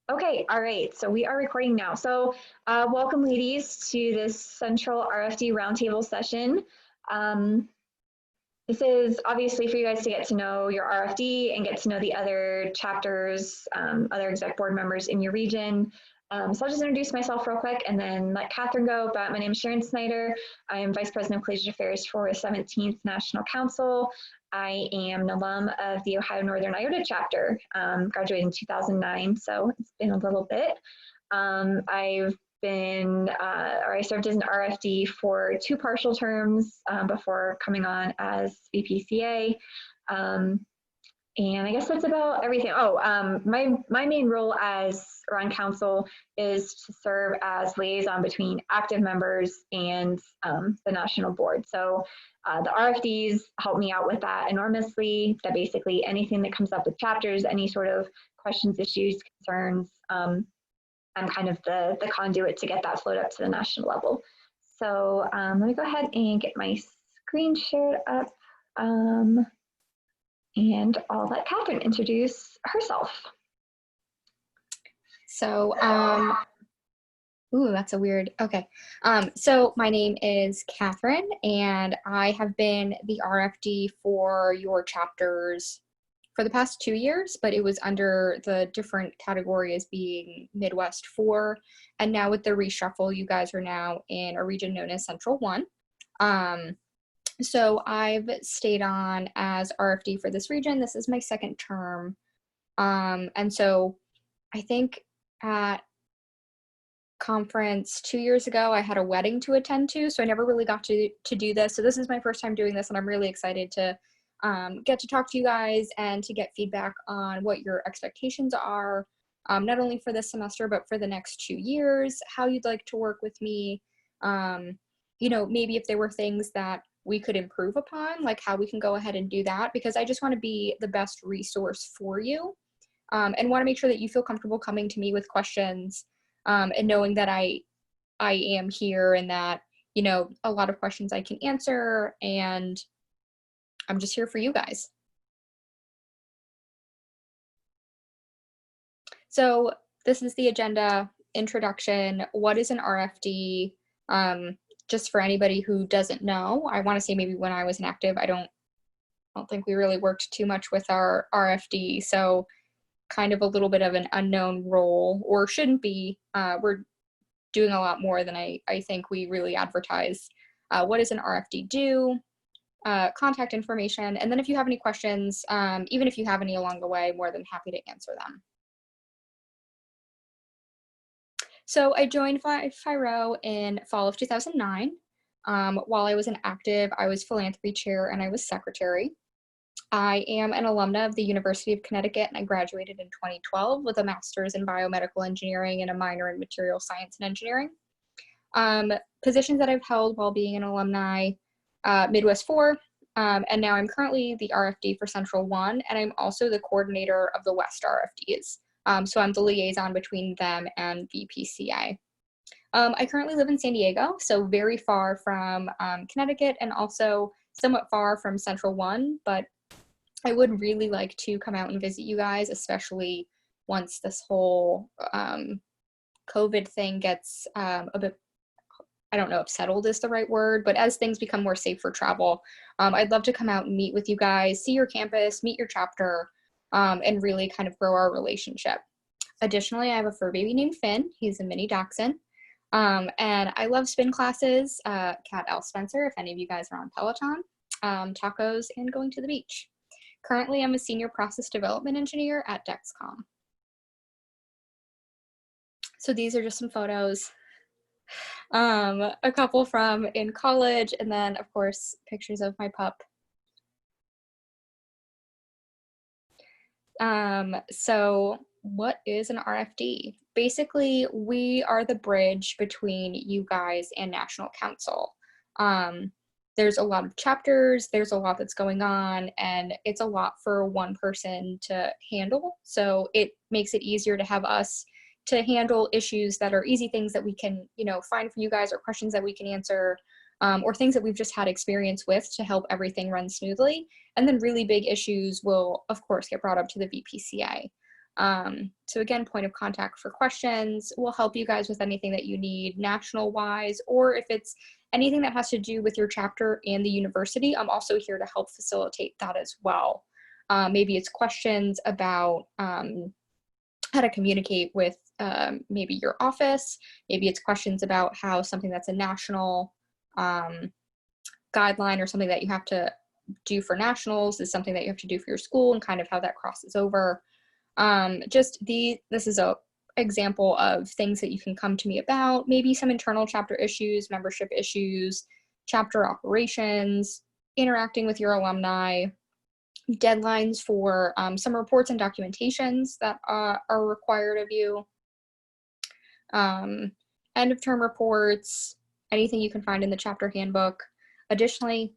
Okay, all right. So we are recording now. Welcome, ladies, to this central RFD roundtable session. Um, this is obviously for you guys to get to know your RFD and get to know the other chapters, other exec board members in your region. So I'll just introduce myself real quick and then let Kathryn go. But my name is Sharon Snyder. I am Vice President of Collegiate Affairs for the 17th National Council. I am an alum of the Ohio Northern Iota chapter, graduated in 2009, so it's been a little bit. I served as an RFD for 2 partial terms before coming on as VPCA. And I guess that's about everything. My main role on council is to serve as liaison between active members and the national board. So the RFDs help me out with that enormously. That basically anything that comes up with chapters, any sort of questions, issues, concerns, I'm kind of the conduit to get that flowed up to the national level. So let me go ahead and get my screen shared up. And I'll let Kathryn introduce herself. So, ooh, that's a weird, okay. So my name is Kathryn, and I have been the RFD for your chapters for the past 2 years, but it was under the different category as being Midwest 4. And now with the reshuffle, you guys are now in a region known as Central 1. So I've stayed on as RFD for this region. This is my 2nd term. And so I think at conference 2 years ago, I had a wedding to attend to, so I never really got to do this. So this is my first time doing this, and I'm really excited to get to talk to you guys and to get feedback on what your expectations are, not only for this semester, but for the next 2 years, how you'd like to work with me, maybe if there were things that we could improve upon, like how we can go ahead and do that, because I just want to be the best resource for you, and want to make sure that you feel comfortable coming to me with questions, and knowing that I am here and that, a lot of questions I can answer, and I'm just here for you guys. So this is the agenda. Introduction. What is an RFD? Just for anybody who doesn't know, I want to say maybe when I was an active, I don't think we really worked too much with our RFD, so kind of a little bit of an unknown role, or shouldn't be. We're doing a lot more than I think we really advertise. What does an RFD do? Contact information, and then if you have any questions, even if you have any along the way, more than happy to answer them. So I joined FIRO in fall of 2009. While I was an active, I was philanthropy chair and I was secretary. I am an alumna of the University of Connecticut, and I graduated in 2012 with a master's in biomedical engineering and a minor in material science and engineering. Positions that I've held while being an alumni, Midwest 4, and now I'm currently the RFD for Central 1, and I'm also the coordinator of the West RFDs. So I'm the liaison between them and VPCA. I currently live in San Diego, so very far from Connecticut, and also somewhat far from Central 1, but I would really like to come out and visit you guys, especially once this whole COVID thing gets a bit, I don't know if settled is the right word, but as things become more safe for travel, I'd love to come out and meet with you guys, see your campus, meet your chapter, and really kind of grow our relationship. Additionally, I have a fur baby named Finn. He's a mini dachshund. And I love spin classes, Cat L. Spencer, if any of you guys are on Peloton, tacos, and going to the beach. Currently, I'm a senior process development engineer at Dexcom. So these are just some photos. A couple from in college, and then of course pictures of my pup. So what is an RFD? Basically, we are the bridge between you guys and National Council. There's a lot of chapters, there's a lot that's going on, and it's a lot for one person to handle. So it makes it easier to have us to handle issues that are easy things that we can, find for you guys, or questions that we can answer, or things that we've just had experience with to help everything run smoothly. And then really big issues will, of course, get brought up to the VPCA. So again, point of contact for questions. We'll help you guys with anything that you need national wise, or if it's anything that has to do with your chapter and the university, I'm also here to help facilitate that as well. Maybe it's questions about how to communicate with maybe your office. Maybe it's questions about how something that's a national guideline or something that you have to do for nationals is something that you have to do for your school, and kind of how that crosses over. This is a example of things that you can come to me about, maybe some internal chapter issues, membership issues, chapter operations, interacting with your alumni, deadlines for some reports and documentations that are required of you, end of term reports, anything you can find in the chapter handbook. Additionally,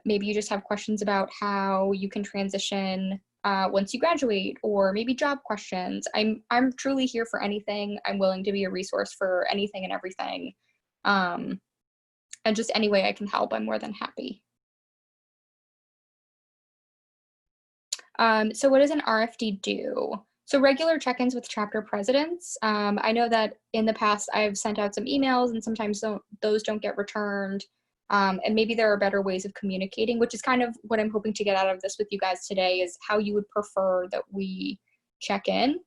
maybe you just have questions about how you can transition once you graduate, or maybe job questions. I'm truly here for anything. I'm willing to be a resource for anything and everything. And just any way I can help, I'm more than happy. So what does an RFD do? So regular check-ins with chapter presidents. I know that in the past I've sent out some emails, and sometimes those don't get returned. And maybe there are better ways of communicating, which is kind of what I'm hoping to get out of this with you guys today, is how you would prefer that we check in.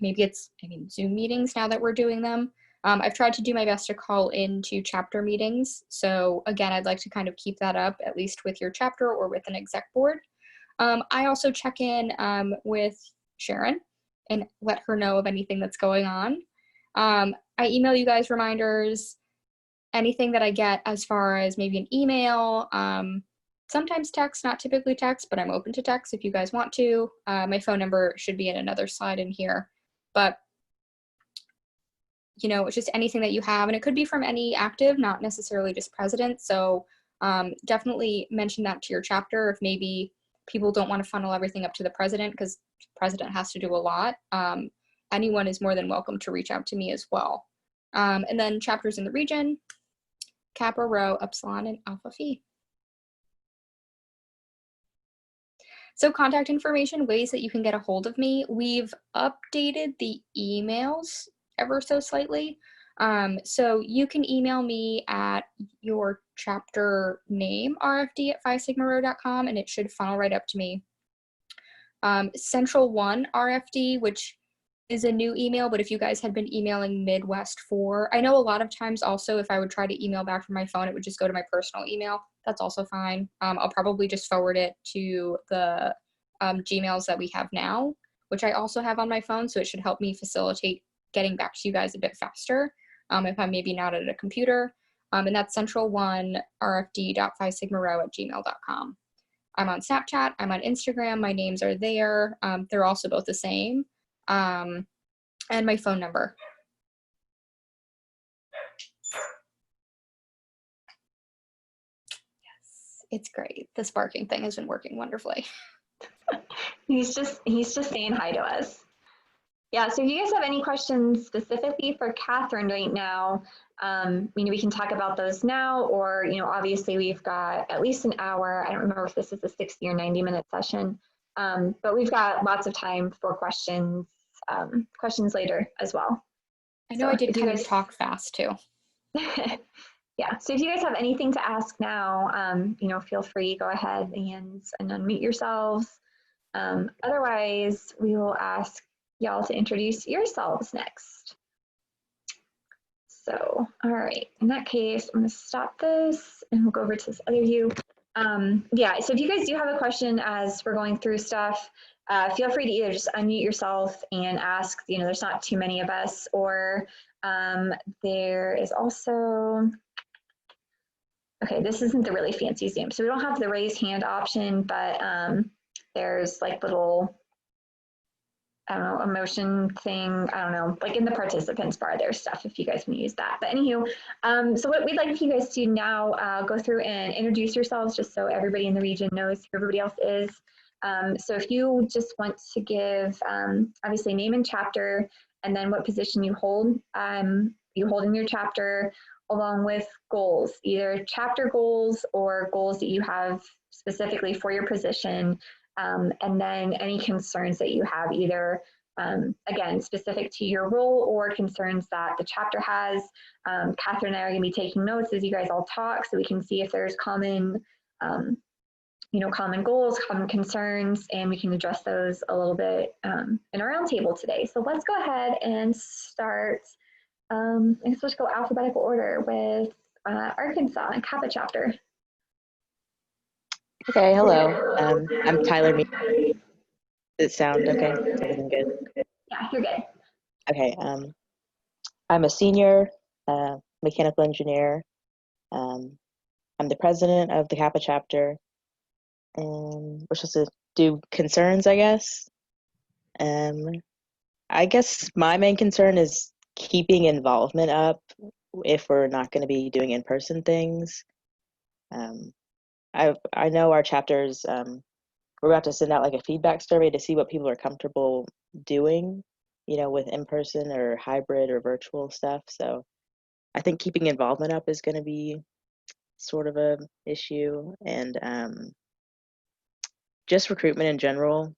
Maybe it's, Zoom meetings now that we're doing them. I've tried to do my best to call into chapter meetings. So again, I'd like to kind of keep that up, at least with your chapter or with an exec board. I also check in with Sharon and let her know of anything that's going on. I email you guys reminders, anything that I get as far as maybe an email, sometimes text, not typically text, but I'm open to text if you guys want to. My phone number should be in another slide in here, but it's just anything that you have, and it could be from any active, not necessarily just president. So definitely mention that to your chapter if maybe people don't want to funnel everything up to the president, because the president has to do a lot. Anyone is more than welcome to reach out to me as well. And then chapters in the region, Kappa, Rho, Epsilon, and Alpha Phi. So contact information, ways that you can get a hold of me. We've updated the emails ever so slightly. So you can email me at your chapter name, rfd@phisigmarho.com, and it should funnel right up to me. Central 1 RFD, which is a new email, but if you guys had been emailing Midwest 4, I know a lot of times also if I would try to email back from my phone, it would just go to my personal email. That's also fine. I'll probably just forward it to the Gmails that we have now, which I also have on my phone, so it should help me facilitate getting back to you guys a bit faster if I'm maybe not at a computer. And that's central1rfd.phisigmarho@gmail.com. I'm on Snapchat, I'm on Instagram, my names are there. They're also both the same. And my phone number. Yes, it's great. The sparking thing has been working wonderfully. He's just saying hi to us. Yeah, so if you guys have any questions specifically for Kathryn right now, we can talk about those now, or, obviously we've got at least an hour. I don't remember if this is a 60 or 90-minute session, but we've got lots of time for questions later as well. I know, so I did kind of talk fast too. Yeah, so if you guys have anything to ask now, feel free, go ahead and unmute yourselves. Otherwise, we will ask y'all to introduce yourselves next. So, all right, in that case, I'm gonna stop this and we'll go over to this other view. Yeah, so if you guys do have a question as we're going through stuff, feel free to either just unmute yourself and ask, there's not too many of us, or there is also, okay, this isn't the really fancy Zoom, so we don't have the raise hand option, but there's like little, I don't know, emotion thing, I don't know, like in the participants bar, there's stuff if you guys want to use that. But anywho, so what we'd like you guys to now go through and introduce yourselves just so everybody in the region knows who everybody else is. So if you just want to give, obviously, name and chapter, and then what position you hold in your chapter, along with goals, either chapter goals or goals that you have specifically for your position. and then any concerns that you have, either again, specific to your role or concerns that the chapter has. Kathryn and I are going to be taking notes as you guys all talk, so we can see if there's common, common goals, common concerns, and we can address those a little bit in our roundtable today. So let's go ahead and start. I guess let's go alphabetical order with Arkansas and Kappa chapter. Okay, hello. I'm Tyler. Does it sound okay? Is everything good? Yeah, you're good. Okay. I'm a senior mechanical engineer. I'm the president of the Kappa chapter, and we're supposed to do concerns, I guess. I guess my main concern is keeping involvement up if we're not going to be doing in-person things. I know our chapters, we're about to send out like a feedback survey to see what people are comfortable doing, with in-person or hybrid or virtual stuff. So I think keeping involvement up is going to be sort of a issue, and just recruitment in general.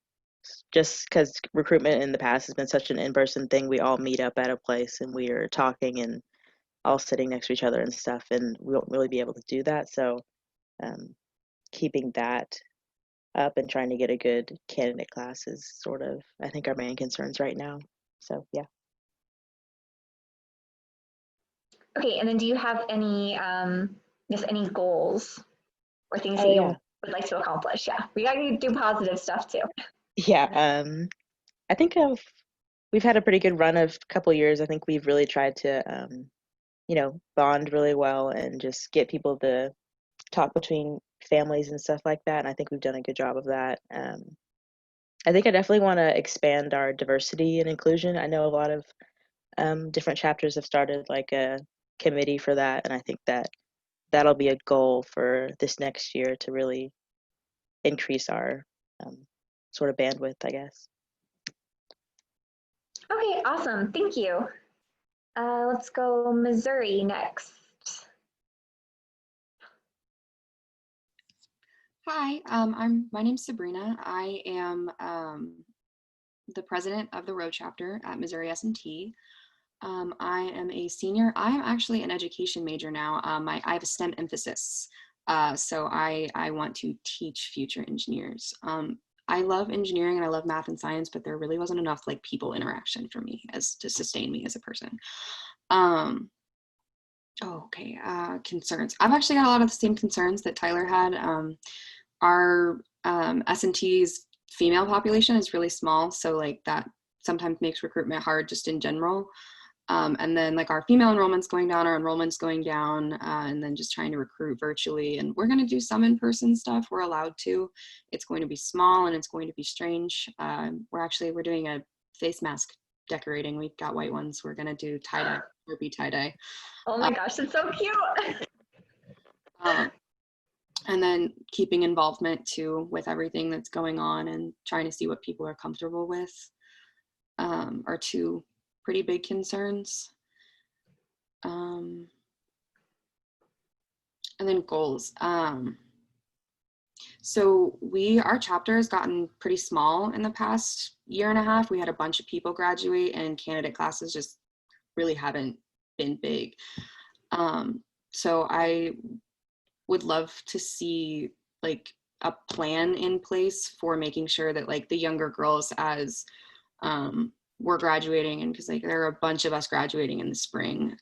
Just because recruitment in the past has been such an in-person thing, we all meet up at a place and we are talking and all sitting next to each other and stuff, and we won't really be able to do that. So keeping that up and trying to get a good candidate class is sort of, I think, our main concerns right now. So yeah. Okay, and then do you have any, any goals or things that you would like to accomplish? Yeah, we gotta do positive stuff too. Yeah, I think we've had a pretty good run of a couple years. I think we've really tried to, bond really well and just get people to talk between families and stuff like that. And I think we've done a good job of that. I think I definitely want to expand our diversity and inclusion. I know a lot of different chapters have started like a committee for that, and I think that'll be a goal for this next year to really increase our sort of bandwidth, I guess. Okay, awesome. Thank you. Let's go Missouri next. Hi, my name's Sabrina. I am the president of the Row chapter at Missouri S&T. I am a senior. I am actually an education major now. I have a STEM emphasis, so I want to teach future engineers. I love engineering and I love math and science, but there really wasn't enough like people interaction for me as to sustain me as a person. Concerns. I've actually got a lot of the same concerns that Tyler had. Our S&T's female population is really small, so like that sometimes makes recruitment hard just in general. And then like our female enrollment's going down, our enrollment's going down, and then just trying to recruit virtually. And we're going to do some in-person stuff. We're allowed to. It's going to be small and it's going to be strange. We're doing a face mask decorating. We've got white ones. We're going to do tie-dye, or be tie-dye. Oh my gosh, that's so cute. And then keeping involvement too with everything that's going on and trying to see what people are comfortable with are two pretty big concerns. And then goals. So our chapter has gotten pretty small in the past year and a half. We had a bunch of people graduate and candidate classes just really haven't been big. So I would love to see like a plan in place for making sure that like the younger girls as we're graduating, and because like there are a bunch of us graduating in the spring.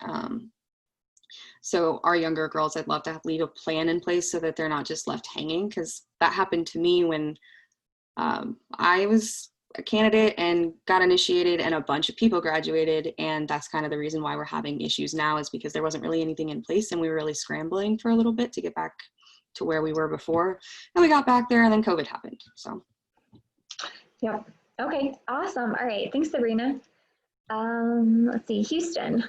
So our younger girls, I'd love to leave a plan in place so that they're not just left hanging, because that happened to me when I was a candidate and got initiated and a bunch of people graduated, and that's kind of the reason why we're having issues now, is because there wasn't really anything in place and we were really scrambling for a little bit to get back to where we were before, and we got back there and then COVID happened. So yep. Okay, awesome. All right, thanks, Sabrina. Let's see, Houston.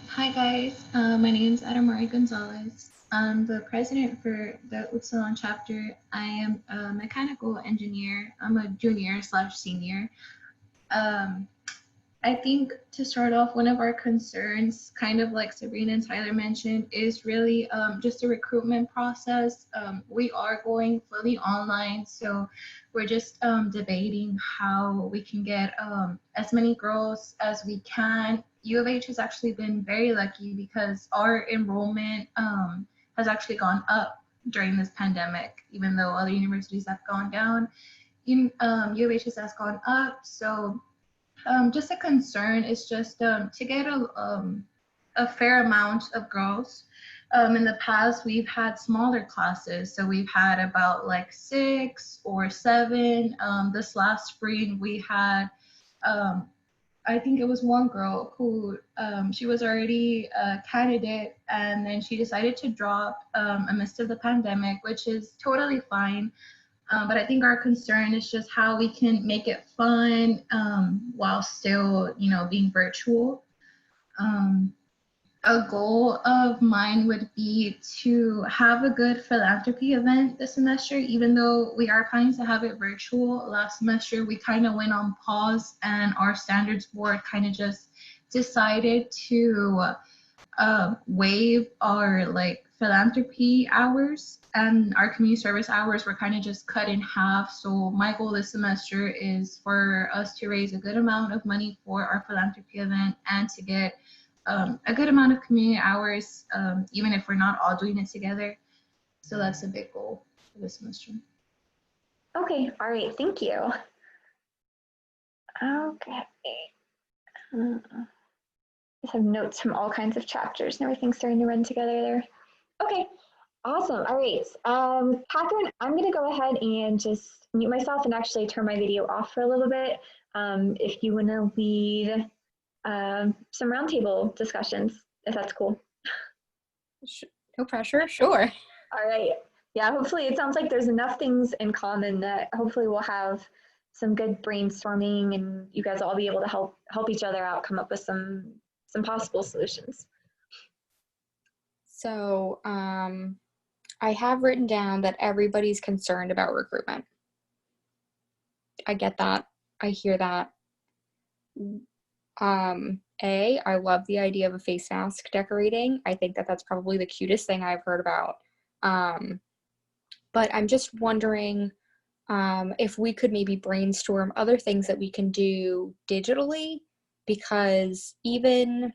Hi guys, my name is Adamari Gonzalez. I'm the president for the Upsilon chapter. I am a mechanical engineer. I'm a junior/senior. I I think to start off, one of our concerns, kind of like Sabrina and Tyler mentioned, is really just the recruitment process. We are going fully online, so we're just debating how we can get as many girls as we can. U of H has actually been very lucky because our enrollment has actually gone up during this pandemic, even though other universities have gone down. U of H has gone up, so just a concern is just to get a fair amount of girls. In the past, we've had smaller classes, so we've had about like 6 or 7. This last spring, we had, I think it was one girl who she was already a candidate, and then she decided to drop amidst of the pandemic, which is totally fine. But I think our concern is just how we can make it fun while still, being virtual. Um, a goal of mine would be to have a good philanthropy event this semester, even though we are planning to have it virtual. Last semester, we kind of went on pause, and our standards board kind of just decided to waive our like philanthropy hours, and our community service hours were kind of just cut in half. So my goal this semester is for us to raise a good amount of money for our philanthropy event and to get a good amount of community hours, even if we're not all doing it together. So that's a big goal for this semester. Okay, all right, thank you. Okay. Just have notes from all kinds of chapters and everything's starting to run together there. Okay, awesome. All right. Kathryn, I'm going to go ahead and just mute myself and actually turn my video off for a little bit. If you want to lead some roundtable discussions, if that's cool. No pressure, sure. All right. Yeah, hopefully it sounds like there's enough things in common that hopefully we'll have some good brainstorming and you guys will all be able to help each other out, come up with some possible solutions. So I have written down that everybody's concerned about recruitment. I get that. I hear that. I love the idea of a face mask decorating. I think that that's probably the cutest thing I've heard about. But I'm just wondering if we could maybe brainstorm other things that we can do digitally, because even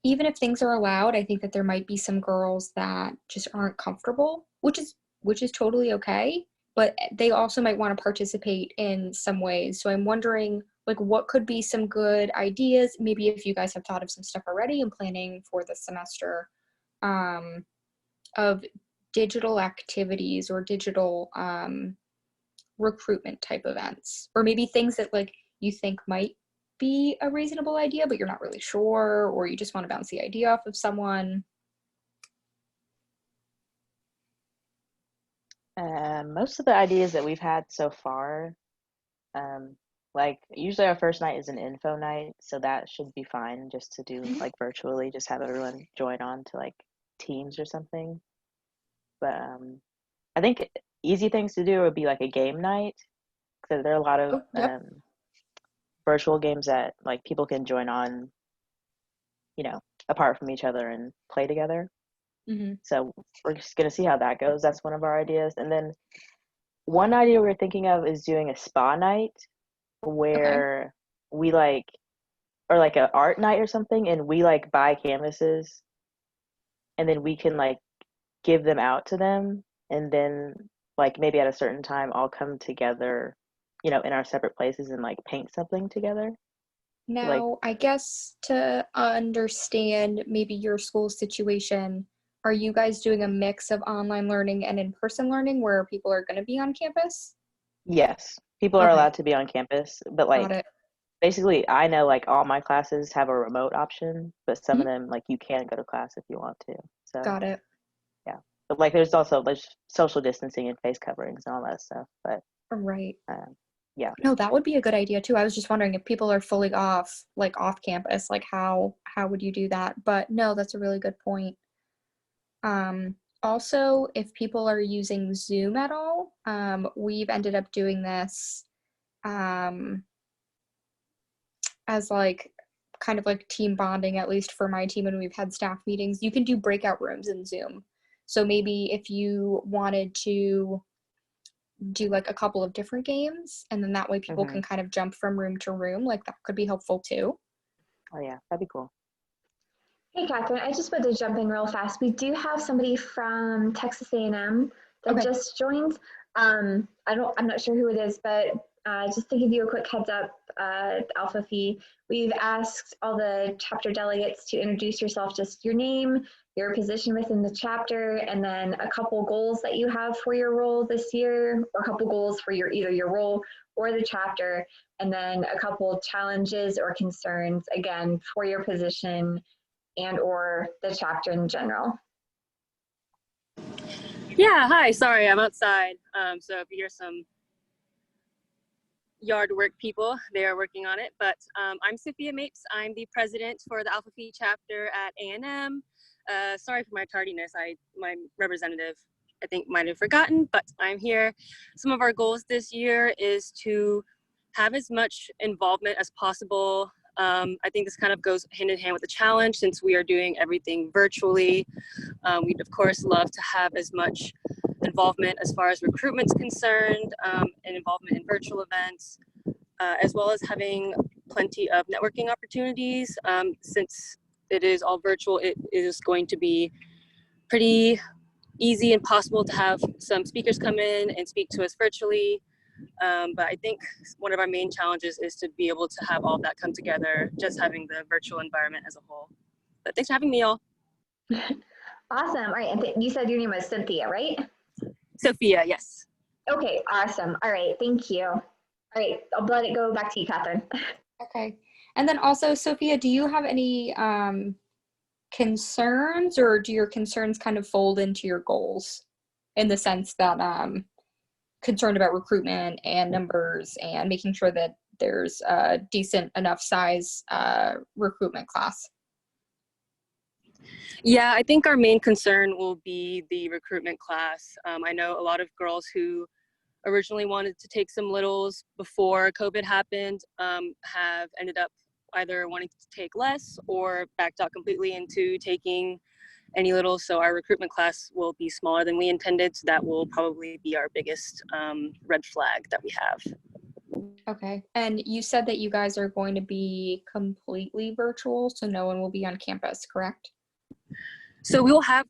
if things are allowed, I think that there might be some girls that just aren't comfortable, which is totally okay, but they also might want to participate in some ways. So I'm wondering, like, what could be some good ideas, maybe if you guys have thought of some stuff already and planning for the semester, of digital activities or digital recruitment type events, or maybe things that like you think might be a reasonable idea, but you're not really sure, or you just want to bounce the idea off of someone. Most of the ideas that we've had so far, like usually our first night is an info night, so that should be fine just to do like virtually, just have everyone join on to like Teams or something. But I think easy things to do would be like a game night, because there are a lot of virtual games that like people can join on, apart from each other and play together. So we're just gonna see how that goes. That's one of our ideas. And then one idea we're thinking of is doing a spa night where we like, or like an art night or something, and we like buy canvases and then we can like give them out to them, and then like maybe at a certain time all come together, in our separate places and like paint something together. Now, Like, I guess to understand maybe your school situation, are you guys doing a mix of online learning and in-person learning where people are going to be on campus? yes, people are allowed to be on campus, but Got like it. basically I know like all my classes have a remote option, but some of them like you can go to class if you want to. So Got it. yeah, but like there's also like social distancing and face coverings and all that stuff. But Right. yeah. No, that would be a good idea too. I was just wondering if people are fully off campus, like how would you do that? But no, that's a really good point. Also, if people are using Zoom at all, we've ended up doing this as like kind of like team bonding, at least for my team when we've had staff meetings, you can do breakout rooms in Zoom. So maybe if you wanted to do like a couple of different games, and then that way people can kind of jump from room to room, like that could be helpful too. Oh yeah, that'd be cool. Hey, Kathryn, I just wanted to jump in real fast. We do have somebody from Texas A&M that Okay. just joined. I'm not sure who it is, but just to give you a quick heads up, Alpha Phi, we've asked all the chapter delegates to introduce yourself, just your name, your position within the chapter, and then a couple goals that you have for your role this year, or a couple goals for either your role or the chapter, and then a couple challenges or concerns, again, for your position and or the chapter in general. Yeah, hi, sorry, I'm outside. So if you hear some yard work people, they are working on it. But I'm Sophia Mapes. I'm the president for the Alpha Phi chapter at A&M. Sorry for my tardiness. My representative, I think, might have forgotten, but I'm here. Some of our goals this year is to have as much involvement as possible. I think this kind of goes hand in hand with the challenge since we are doing everything virtually. We'd of course love to have as much involvement as far as recruitment's concerned, and involvement in virtual events, as well as having plenty of networking opportunities. Since it is all virtual, it is going to be pretty easy and possible to have some speakers come in and speak to us virtually. But I think one of our main challenges is to be able to have all of that come together, just having the virtual environment as a whole. But thanks for having me, y'all. Awesome. All right. And you said your name was Cynthia, right? Sophia, yes. Okay. Awesome. All right. Thank you. All right. I'll let it go back to you, Kathryn. Okay. And then also, Sophia, do you have any concerns, or do your concerns kind of fold into your goals in the sense that concerned about recruitment and numbers and making sure that there's a decent enough size recruitment class? Yeah, I think our main concern will be the recruitment class. I know a lot of girls who originally wanted to take some littles before COVID happened have ended up either wanting to take less or backed out completely into taking any littles. So our recruitment class will be smaller than we intended. So that will probably be our biggest red flag that we have. Okay. And you said that you guys are going to be completely virtual, so no one will be on campus, correct? So we will have,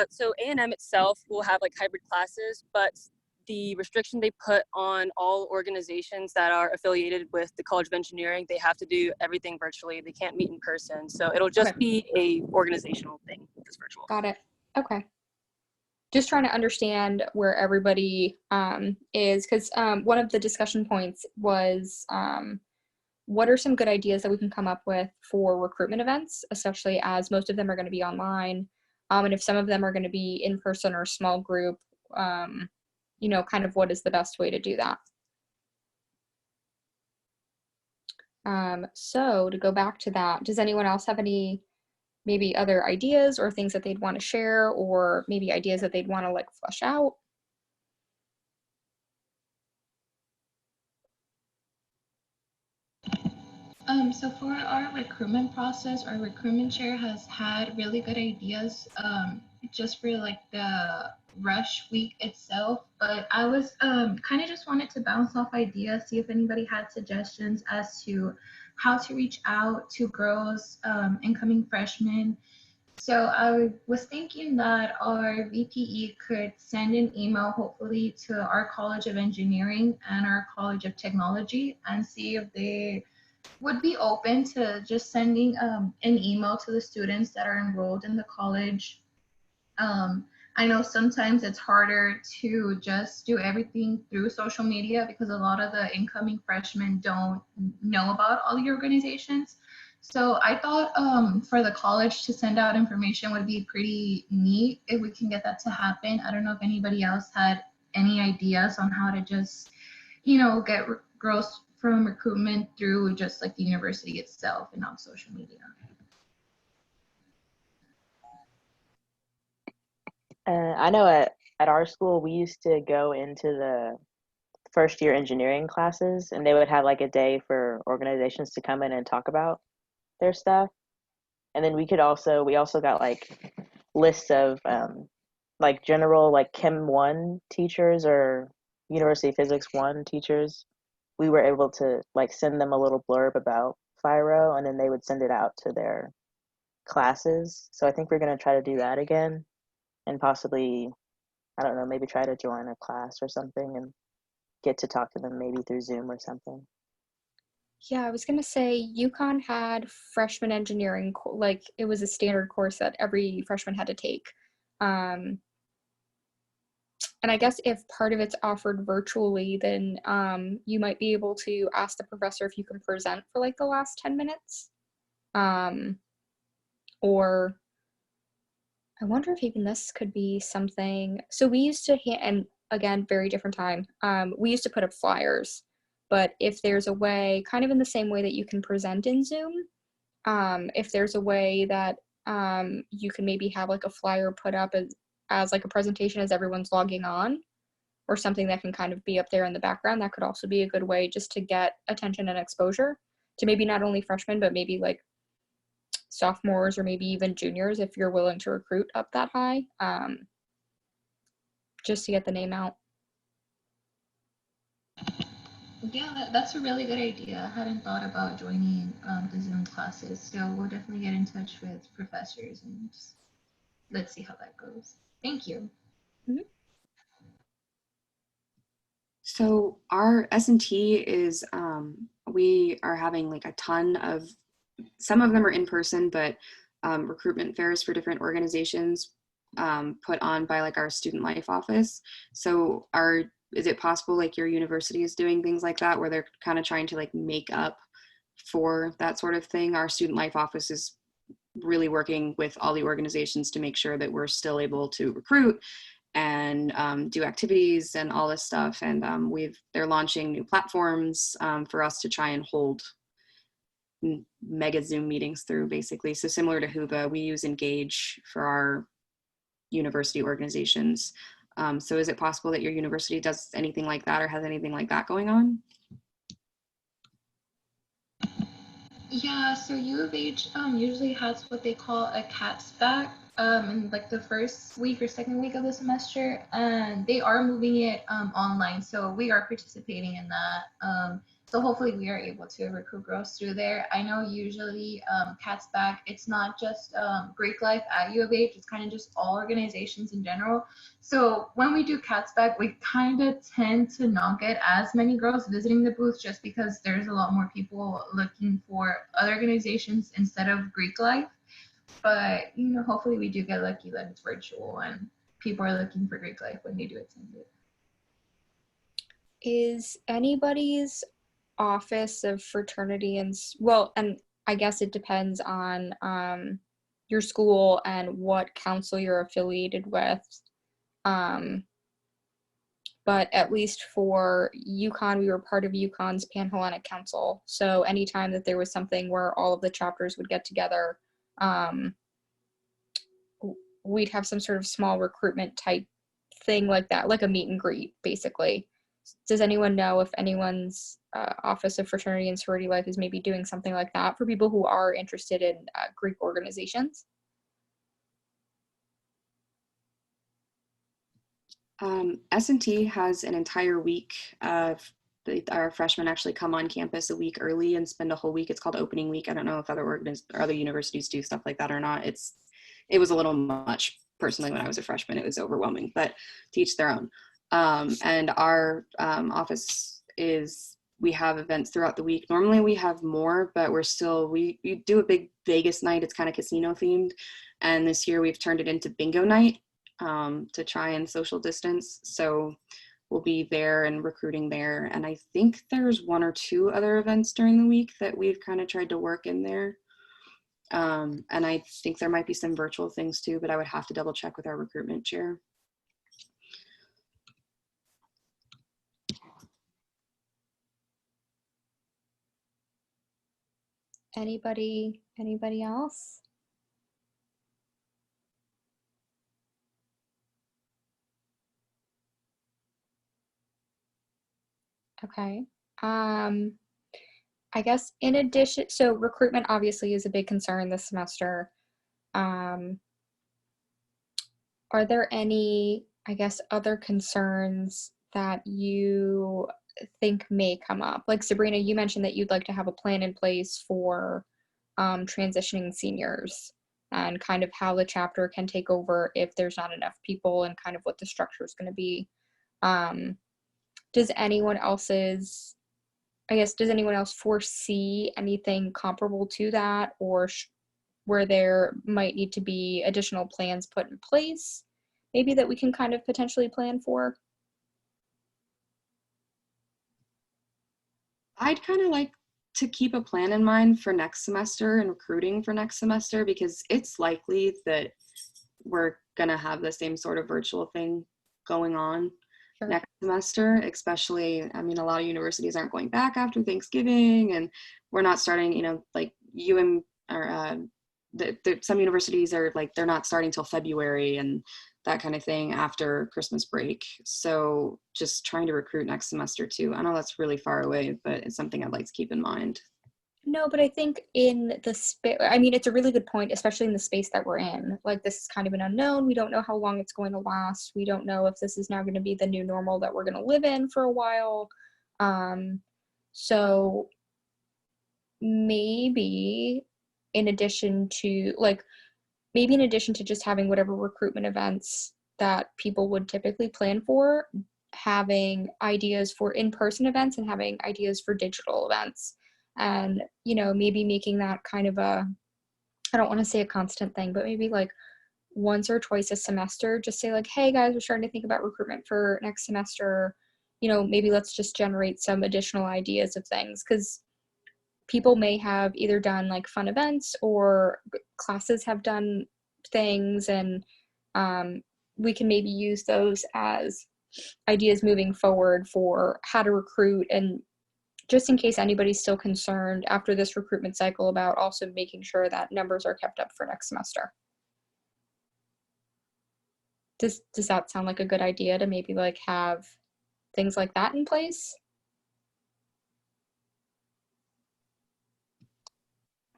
so A&M itself will have like hybrid classes, but the restriction they put on all organizations that are affiliated with the College of Engineering, they have to do everything virtually. They can't meet in person. So it'll just be a organizational thing that's virtual. Got it. Okay. Just trying to understand where everybody is, because one of the discussion points was what are some good ideas that we can come up with for recruitment events, especially as most of them are going to be online. And if some of them are going to be in person or small group, you know, kind of what is the best way to do that. So to go back to that, does anyone else have any maybe other ideas or things that they'd want to share, or maybe ideas that they'd want to like flesh out? So for our recruitment process, our recruitment chair has had really good ideas just for like the rush week itself. But I was kind of just wanted to bounce off ideas, see if anybody had suggestions as to how to reach out to girls, incoming freshmen. So I was thinking that our VPE could send an email, hopefully, to our College of Engineering and our College of Technology and see if they would be open to just sending an email to the students that are enrolled in the college. I know sometimes it's harder to just do everything through social media because a lot of the incoming freshmen don't know about all the organizations. So I thought for the college to send out information would be pretty neat if we can get that to happen. I don't know if anybody else had any ideas on how to just, you know, get girls from recruitment through just like the university itself and not social media. I know at our school we used to go into the first year engineering classes, and they would have like a day for organizations to come in and talk about their stuff. And then we also got like lists of like general like Chem 1 teachers or University Physics 1 teachers. We were able to like send them a little blurb about FIRO, and then they would send it out to their classes. So I think we're going to try to do that again, and possibly, I don't know, maybe try to join a class or something and get to talk to them maybe through Zoom or something. Yeah, I was gonna say UConn had freshman engineering, like it was a standard course that every freshman had to take. And I guess if part of it's offered virtually, then you might be able to ask the professor if you can present for like the last 10 minutes. Or I wonder if even this could be something. So we used to, and again, very different time. We used to put up flyers, but if there's a way, kind of in the same way that you can present in Zoom, if there's a way that you can maybe have like a flyer put up as like a presentation as everyone's logging on, or something that can kind of be up there in the background, that could also be a good way just to get attention and exposure to maybe not only freshmen, but maybe like sophomores or maybe even juniors if you're willing to recruit up that high, just to get the name out. Yeah, that's a really good idea. I hadn't thought about joining the Zoom classes, so we'll definitely get in touch with professors and just, let's see how that goes. Thank you. Mm-hmm. So our S&T is, we are having like a ton of, some of them are in person, but recruitment fairs for different organizations put on by like our student life office. So is it possible like your university is doing things like that where they're kind of trying to like make up for that sort of thing? Our student life office is really working with all the organizations to make sure that we're still able to recruit and do activities and all this stuff. And they're launching new platforms for us to try and hold mega Zoom meetings through, basically. So similar to Huba, we use Engage for our university organizations. So is it possible that your university does anything like that or has anything like that going on? Yeah, so U of H usually has what they call a CATS back in like the first week or second week of the semester, and they are moving it online. So we are participating in that. So hopefully we are able to recruit girls through there. I know usually CATS back, it's not just Greek life at U of H, it's kind of just all organizations in general. So when we do CATS back, we kind of tend to not get as many girls visiting the booth just because there's a lot more people looking for other organizations instead of Greek life. But, you know, hopefully we do get lucky that it's virtual and people are looking for Greek life when they do attend it. Is anybody's office of fraternity and, well, and I guess it depends on your school and what council you're affiliated with. But at least for UConn, we were part of UConn's Pan-Hellenic Council. So anytime that there was something where all of the chapters would get together, we'd have some sort of small recruitment type thing like that, like a meet and greet, basically. Does anyone know if anyone's Office of Fraternity and Sorority Life is maybe doing something like that for people who are interested in Greek organizations? S&T has an entire week of our freshmen actually come on campus a week early and spend a whole week. It's called opening week. I don't know if other universities do stuff like that or not. It was a little much personally when I was a freshman. It was overwhelming, but to each their own. And our office we have events throughout the week. Normally we have more, but we do a big Vegas night. It's kind of casino themed. And this year we've turned it into bingo night to try and social distance. So we'll be there and recruiting there. And I think there's one or two other events during the week that we've kind of tried to work in there. And I think there might be some virtual things too, but I would have to double check with our recruitment chair. Anybody else? Okay. I guess in addition, so recruitment obviously is a big concern this semester. Are there any, I guess, other concerns that you think may come up? Like Sabrina, you mentioned that you'd like to have a plan in place for transitioning seniors and kind of how the chapter can take over if there's not enough people and kind of what the structure is going to be. Does anyone else's, I guess, does anyone else foresee anything comparable to that, or where there might need to be additional plans put in place, maybe that we can kind of potentially plan for? I'd kind of like to keep a plan in mind for next semester and recruiting for next semester, because it's likely that we're going to have the same sort of virtual thing going on next semester, especially, I mean, a lot of universities aren't going back after Thanksgiving, and we're not starting, you know, like some universities are like, they're not starting till February and that kind of thing after Christmas break. So just trying to recruit next semester too. I know that's really far away, but it's something I'd like to keep in mind. No, but I think in the space, I mean, it's a really good point, especially in the space that we're in. Like, this is kind of an unknown. We don't know how long it's going to last. We don't know if this is now going to be the new normal that we're going to live in for a while. So maybe in addition to just having whatever recruitment events that people would typically plan for, having ideas for in-person events and having ideas for digital events. And, you know, maybe making that kind of I don't want to say a constant thing, but maybe like once or twice a semester, just say like, hey guys, we're starting to think about recruitment for next semester. You know, maybe let's just generate some additional ideas of things, because people may have either done like fun events or classes have done things, and we can maybe use those as ideas moving forward for how to recruit, and just in case anybody's still concerned after this recruitment cycle about also making sure that numbers are kept up for next semester. Does that sound like a good idea to maybe like have things like that in place?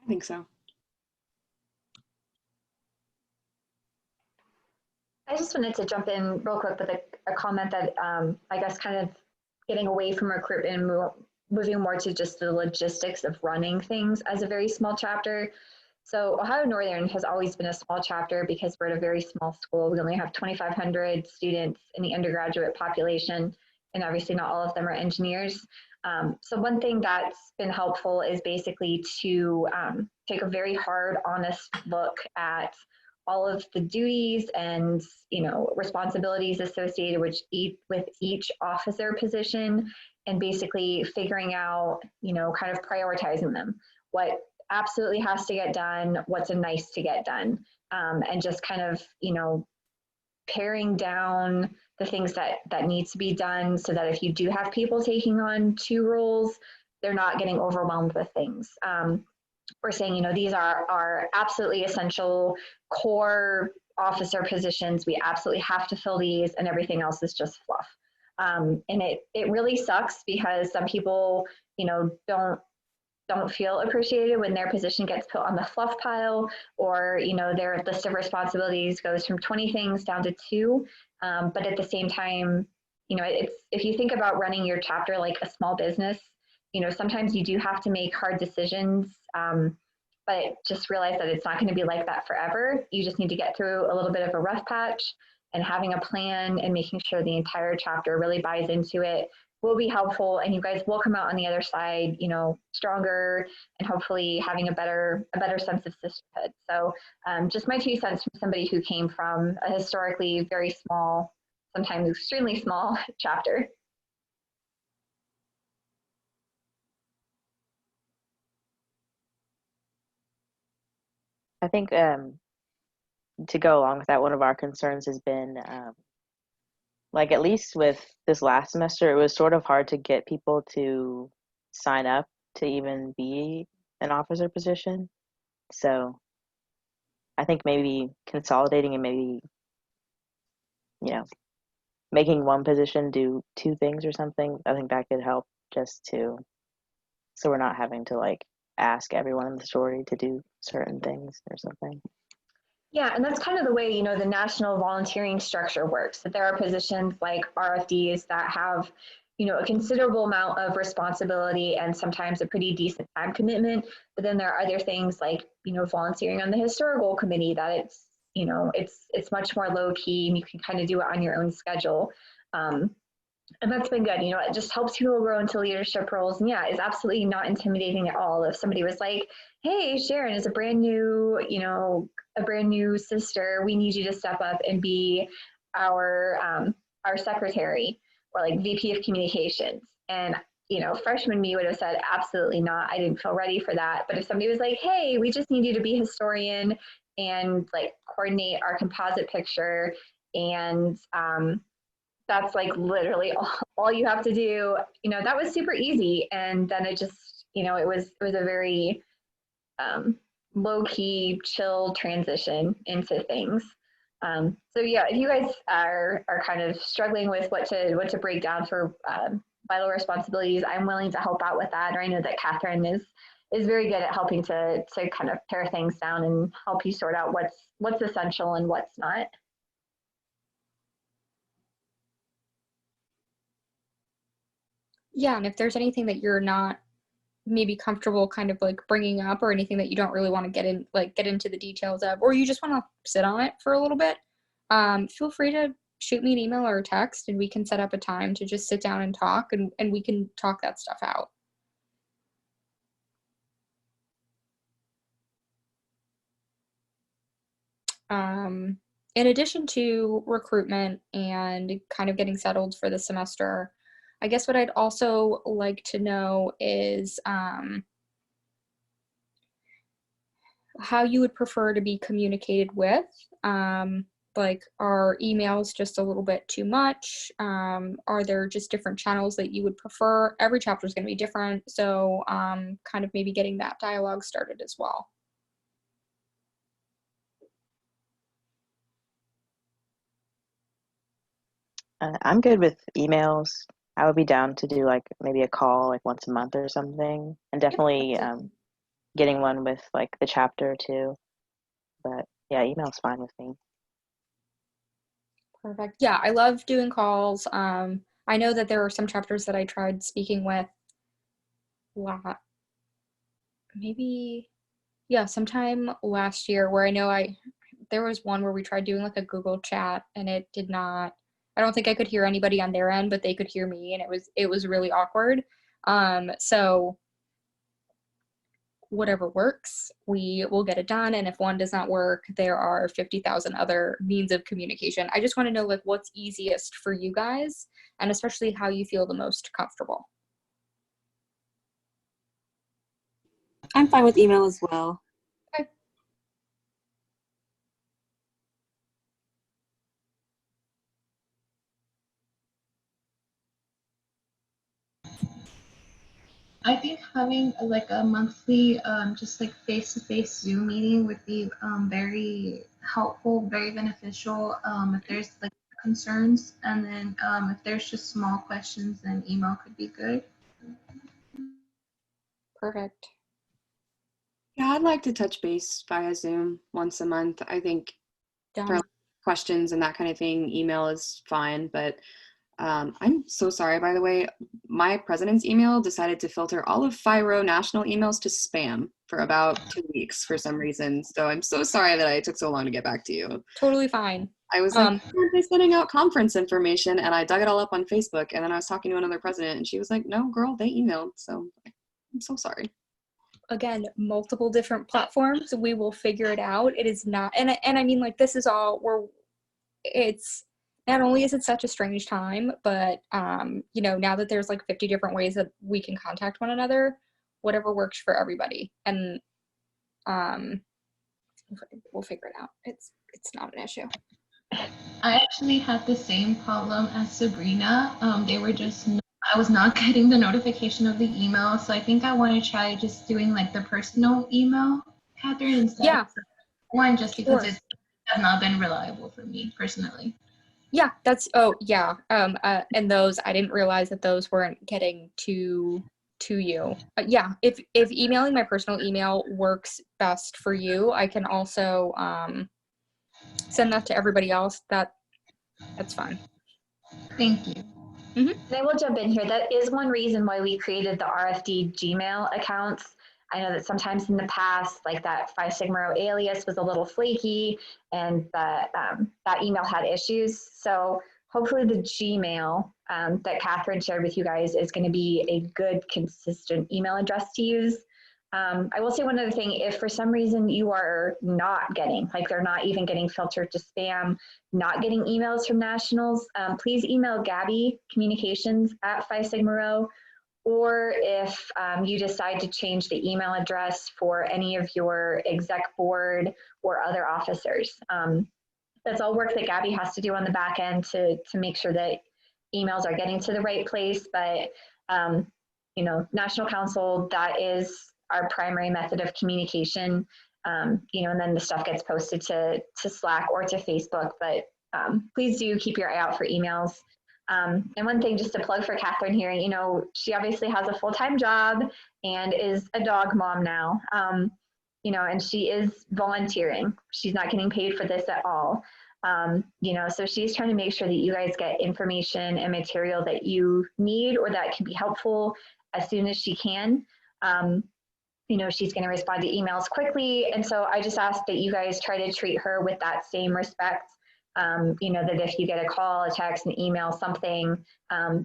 I think so. I just wanted to jump in real quick with a comment that I guess kind of getting away from recruitment and moving more to just the logistics of running things as a very small chapter. So Ohio Northern has always been a small chapter because we're at a very small school. We only have 2,500 students in the undergraduate population, and obviously not all of them are engineers. So one thing that's been helpful is basically to take a very hard, honest look at all of the duties and, you know, responsibilities associated with each officer position, and basically figuring out, you know, kind of prioritizing them. What absolutely has to get done, what's a nice to get done, and just kind of, you know, paring down the things that needs to be done, so that if you do have people taking on two roles, they're not getting overwhelmed with things. We're saying, you know, these are absolutely essential core officer positions. We absolutely have to fill these, and everything else is just fluff. And it really sucks because some people, you know, don't feel appreciated when their position gets put on the fluff pile, or, you know, their list of responsibilities goes from 20 things down to 2. But at the same time, you know, if you think about running your chapter like a small business, you know, sometimes you do have to make hard decisions, but just realize that it's not going to be like that forever. You just need to get through a little bit of a rough patch, and having a plan and making sure the entire chapter really buys into it will be helpful, and you guys will come out on the other side, you know, stronger, and hopefully having a better sense of sisterhood. So just my 2 cents from somebody who came from a historically very small, sometimes extremely small chapter. I think to go along with that, one of our concerns has been like, at least with this last semester, it was sort of hard to get people to sign up to even be an officer position. So I think maybe consolidating and maybe, you know, making one position do two things or something. I think that could help just to, so we're not having to like ask everyone in the story to do certain things or something. Yeah, and that's kind of the way, you know, the national volunteering structure works, that there are positions like RFDs that have, you know, a considerable amount of responsibility and sometimes a pretty decent time commitment. But then there are other things like, you know, volunteering on the historical committee that it's, you know, it's much more low key and you can kind of do it on your own schedule. And that's been good. You know, it just helps people grow into leadership roles. And yeah, it's absolutely not intimidating at all. If somebody was like, hey, Sharon is a brand new, you know, a brand new sister, we need you to step up and be our secretary or like VP of communications. And, you know, freshman me would have said, absolutely not. I didn't feel ready for that. But if somebody was like, hey, we just need you to be historian and like coordinate our composite picture and, that's like literally all you have to do. You know, that was super easy. And then it just, you know, it was a very low key, chill transition into things. So yeah, if you guys are kind of struggling with what to break down for vital responsibilities, I'm willing to help out with that. Or I know that Kathryn is very good at helping to kind of pare things down and help you sort out what's essential and what's not. Yeah, and if there's anything that you're not maybe comfortable kind of like bringing up or anything that you don't really want to get into the details of, or you just want to sit on it for a little bit, feel free to shoot me an email or a text and we can set up a time to just sit down and talk and we can talk that stuff out. In addition to recruitment and kind of getting settled for the semester, I guess what I'd also like to know is how you would prefer to be communicated with. Like, are emails just a little bit too much? Are there just different channels that you would prefer? Every chapter is going to be different, so kind of maybe getting that dialogue started as well. I'm good with emails. I would be down to do like maybe a call like once a month or something, and definitely getting one with like the chapter too. But yeah, email's fine with me. Perfect. Yeah, I love doing calls. I know that there are some chapters that I tried speaking with sometime last year where I know there was one where we tried doing like a Google chat and it did not, I don't think I could hear anybody on their end, but they could hear me and it was really awkward. So whatever works, we will get it done. And if one does not work, there are 50,000 other means of communication. I just want to know like what's easiest for you guys and especially how you feel the most comfortable. I'm fine with email as well. Okay. I think having like a monthly, just like face-to-face Zoom meeting would be very helpful, very beneficial. If there's like concerns, and then if there's just small questions, then email could be good. Perfect. Yeah, I'd like to touch base via Zoom once a month. I think for questions and that kind of thing, email is fine, but I'm so sorry, by the way. My president's email decided to filter all of FIRO national emails to spam for about 2 weeks for some reason. So I'm so sorry that I took so long to get back to you. Totally fine. I was like, aren't they sending out conference information? And I dug it all up on Facebook. And then I was talking to another president and she was like, no, girl, they emailed. So I'm so sorry. Again, multiple different platforms. We will figure it out. It is not, and I mean, like, this is all it's not only is it such a strange time, but you know, now that there's like 50 different ways that we can contact one another, whatever works for everybody, and we'll figure it out. It's not an issue. I actually had the same problem as Sabrina. I was not getting the notification of the email, so I think I want to try just doing like the personal email, Kathryn, instead Yeah. of one, just because Sure. it has not been reliable for me personally. Yeah, and those, I didn't realize that those weren't getting to you. Yeah, if emailing my personal email works best for you, I can also send that to everybody else. That's fine. Thank you. And I will jump in here. That is one reason why we created the RFD Gmail accounts. I know that sometimes in the past, like that Phi Sigma Rho alias was a little flaky and that email had issues. So hopefully the Gmail that Kathryn shared with you guys is going to be a good, consistent email address to use. I will say one other thing, if for some reason you are not getting, like they're not even getting filtered to spam, not getting emails from nationals, please email Gabby Communications at Phi Sigma Rho, or if you decide to change the email address for any of your exec board or other officers. That's all work that Gabby has to do on the back end to make sure that emails are getting to the right place. But, you know, National Council, that is our primary method of communication, you know, and then the stuff gets posted to Slack or to Facebook. But please do keep your eye out for emails. And one thing just to plug for Kathryn here, you know, she obviously has a full-time job and is a dog mom now, you know, and she is volunteering. She's not getting paid for this at all. You know, so she's trying to make sure that you guys get information and material that you need or that can be helpful as soon as she can. You know, she's going to respond to emails quickly. And so I just ask that you guys try to treat her with that same respect. You know, that if you get a call, a text, an email, something,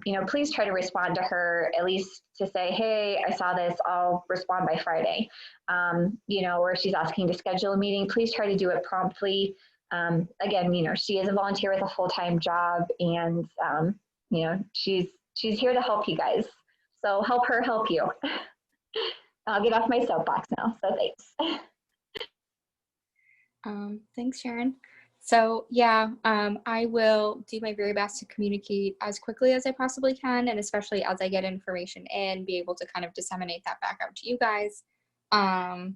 you know, please try to respond to her, at least to say, hey, I saw this, I'll respond by Friday. You know, or if she's asking to schedule a meeting, please try to do it promptly. Again, you know, she is a volunteer with a full-time job, and, you know, she's here to help you guys. So help her help you. I'll get off my soapbox now, so thanks. Thanks, Sharon. So yeah, I will do my very best to communicate as quickly as I possibly can, and especially as I get information in, be able to kind of disseminate that back out to you guys. I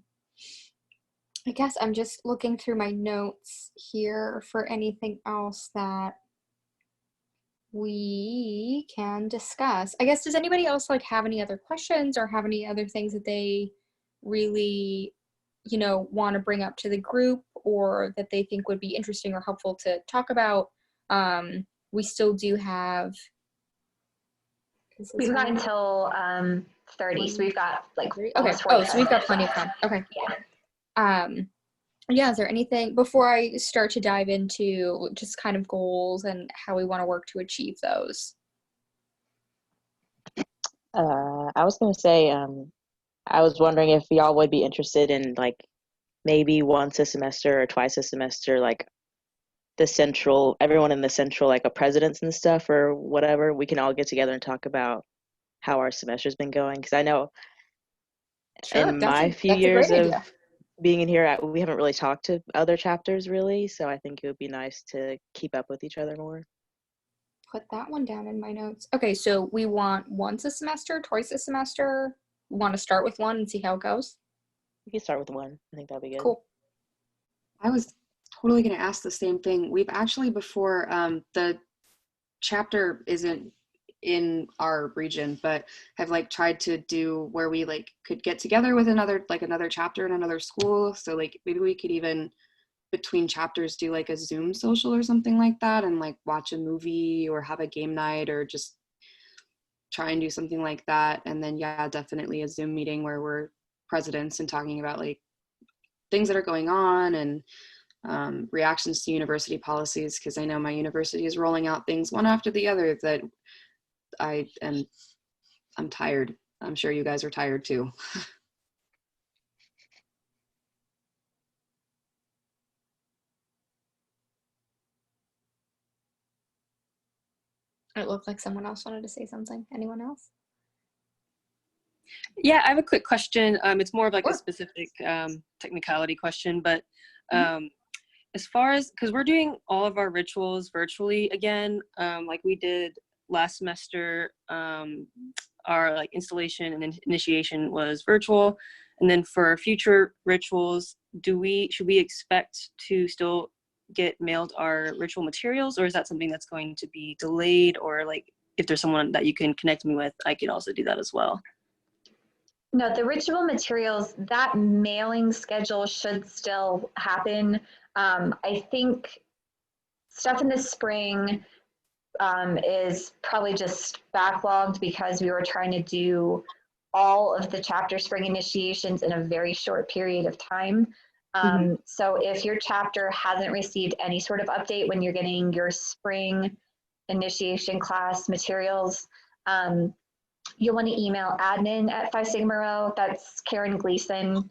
guess I'm just looking through my notes here for anything else that we can discuss. I guess, does anybody else like have any other questions or have any other things that they really, you know, want to bring up to the group or that they think would be interesting or helpful to talk about? We still do have. We've got until 30, so we've got like okay. almost Oh, so we've got minutes plenty of time. Okay. Yeah. Yeah, is there anything before I start to dive into just kind of goals and how we want to work to achieve those? I was going to say, I was wondering if y'all would be interested in like maybe once a semester or twice a semester, like everyone in the central, like a presidents and stuff or whatever, we can all get together and talk about how our semester's been going. Because I know in my few years of being in here, we haven't really talked to other chapters really, so I think it would be nice to keep up with each other more. Put that one down in my notes. Okay, so we want once a semester, twice a semester. We want to start with one and see how it goes. We can start with one. I think that'd be good. Cool. I was totally going to ask the same thing. We've actually before, the chapter isn't in our region, but have like tried to do where we like could get together with another chapter in another school. So like maybe we could even between chapters do like a Zoom social or something like that and like watch a movie or have a game night or just try and do something like that. And then yeah, definitely a Zoom meeting where we're presidents and talking about like things that are going on and reactions to university policies, because I know my university is rolling out things one after the other that I'm tired. I'm sure you guys are tired too. It looked like someone else wanted to say something. Anyone else? Yeah, I have a quick question. It's more of like a specific technicality question, but as far as, because we're doing all of our rituals virtually again, like we did last semester, our like installation and initiation was virtual. And then for future rituals, should we expect to still get mailed our ritual materials, or is that something that's going to be delayed? Or like, if there's someone that you can connect me with, I can also do that as well. No, the ritual materials, that mailing schedule should still happen. I think stuff in the spring is probably just backlogged because we were trying to do all of the chapter spring initiations in a very short period of time. So if your chapter hasn't received any sort of update when you're getting your spring initiation class materials, you'll want to email admin at Phi Sigma Rho. That's Karen Gleason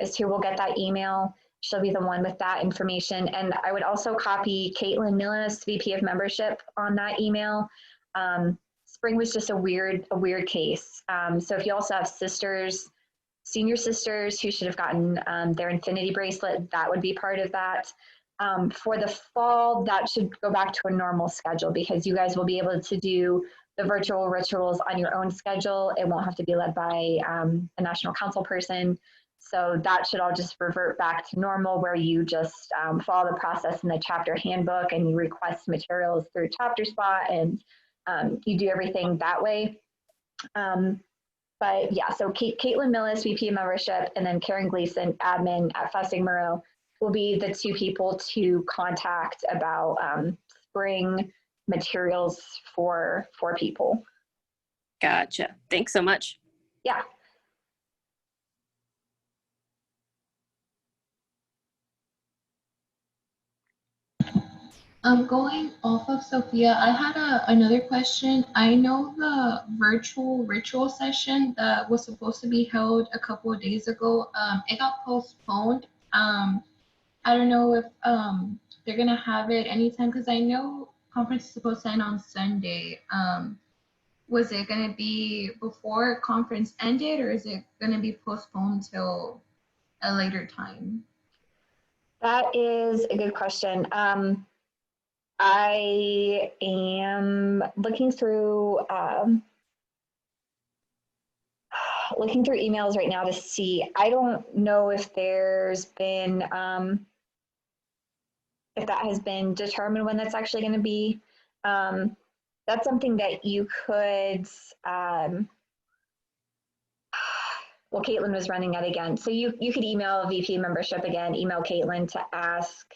is who will get that email. She'll be the one with that information. And I would also copy Caitlin Millis, VP of Membership, on that email. Spring was just a weird case. So if you also have sisters, senior sisters who should have gotten their infinity bracelet, that would be part of that. For the fall, that should go back to a normal schedule because you guys will be able to do the virtual rituals on your own schedule. It won't have to be led by a national council person. So that should all just revert back to normal, where you just follow the process in the chapter handbook and you request materials through Chapter Spot, and you do everything that way. But yeah, so Caitlin Millis, VP of Membership, and then Karen Gleason, admin at Phi Sigma Rho, will be the two people to contact about spring materials for people. Gotcha. Thanks so much. Yeah. Going off of Sophia, I had another question. I know the virtual ritual session that was supposed to be held a couple of days ago, it got postponed. I don't know if they're gonna have it anytime, because I know conference is supposed to end on Sunday. Was it gonna be before conference ended, or is it gonna be postponed till a later time? That is a good question. I am looking through emails right now to see. I don't know if there's been if that has been determined when that's actually going to be. That's something that you could. Well, Caitlin was running it again, so you could email VP Membership again. Email Caitlin to ask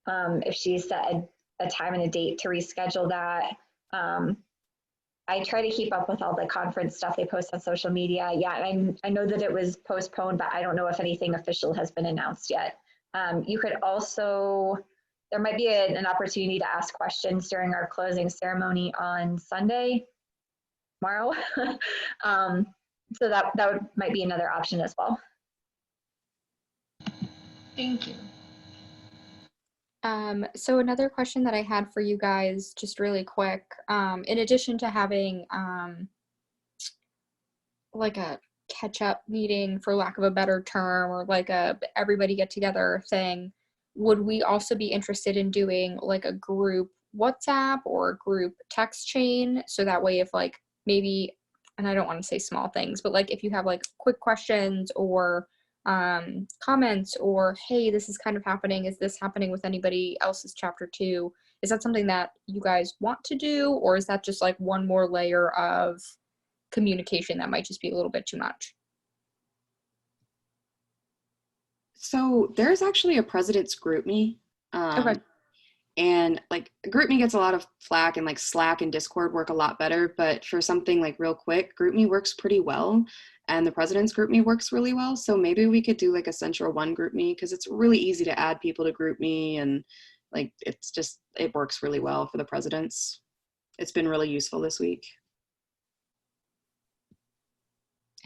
if she's set a time and a date to reschedule that. I try to keep up with all the conference stuff they post on social media. Yeah, I know that it was postponed, but I don't know if anything official has been announced yet. You could also, there might be an opportunity to ask questions during our closing ceremony on Sunday, tomorrow. So that might be another option as well. Thank you. So another question that I had for you guys, just really quick, in addition to having like a catch-up meeting, for lack of a better term, or like a everybody get together thing, would we also be interested in doing like a group WhatsApp or a group text chain? So that way, if like maybe, and I don't want to say small things, but like if you have like quick questions or comments, or hey, this is kind of happening, is this happening with anybody else's chapter too? Is that something that you guys want to do, or is that just like one more layer of communication that might just be a little bit too much? So there's actually a president's GroupMe. Okay. And like GroupMe gets a lot of flack, and like Slack and Discord work a lot better, but for something like real quick, GroupMe works pretty well, and the president's GroupMe works really well. So maybe we could do like a central one GroupMe, because it's really easy to add people to GroupMe, and like it's just, it works really well for the presidents. It's been really useful this week.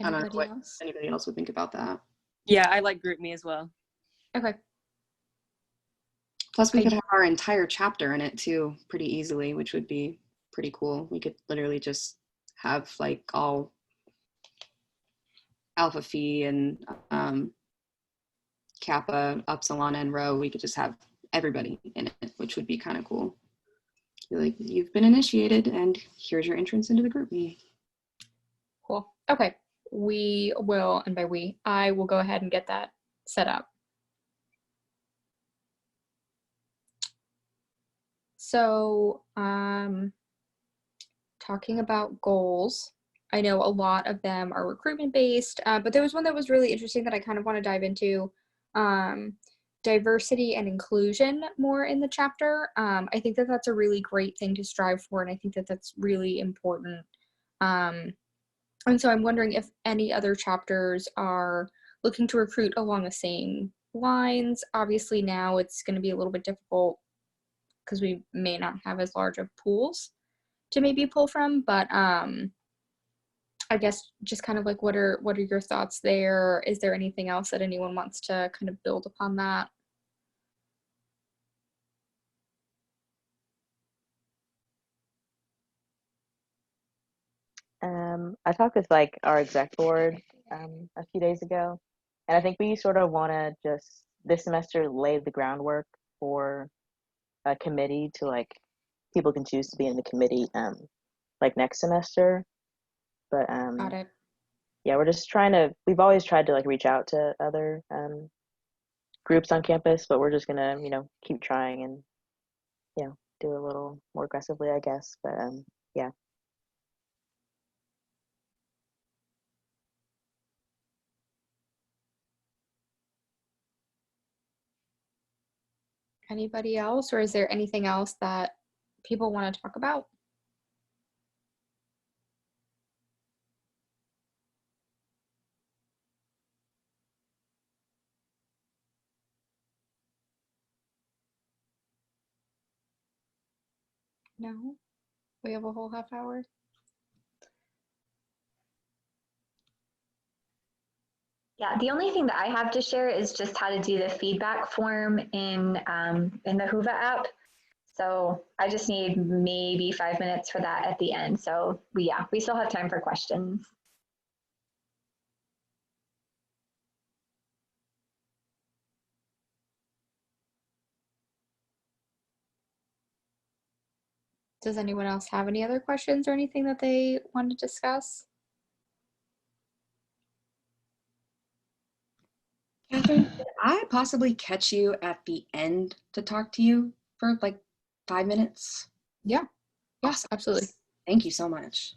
I don't know what anybody else would think about that. Yeah, I like GroupMe as well. Okay. Plus we could have our entire chapter in it too, pretty easily, which would be pretty cool. We could literally just have like all Alpha Phi and Kappa, Upsilon, and Rho. We could just have everybody in it, which would be kind of cool. You're like, you've been initiated, and here's your entrance into the GroupMe. Cool. Okay. We will, and by we, I will go ahead and get that set up. So, talking about goals, I know a lot of them are recruitment based, but there was one that was really interesting that I kind of want to dive into. Diversity and inclusion more in the chapter. I think that that's a really great thing to strive for, and I think that that's really important. And so I'm wondering if any other chapters are looking to recruit along the same lines. Obviously now it's going to be a little bit difficult because we may not have as large of pools to maybe pull from, but I guess just kind of like what are your thoughts there? Is there anything else that anyone wants to kind of build upon that? I talked with like our exec board a few days ago, and I think we sort of want to just this semester lay the groundwork for a committee to like people can choose to be in the committee like next semester. But Got it. yeah, we're just trying to. We've always tried to like reach out to other groups on campus, but we're just gonna keep trying and do a little more aggressively, I guess. But yeah. Anybody else, or is there anything else that people want to talk about? No? We have a whole half hour? Yeah, the only thing that I have to share is just how to do the feedback form in the Whova app. So I just need maybe 5 minutes for that at the end. So we still have time for questions. Does anyone else have any other questions or anything that they want to discuss? Kathryn, could I possibly catch you at the end to talk to you for like 5 minutes? Yeah. Yeah, Awesome. absolutely. Thank you so much.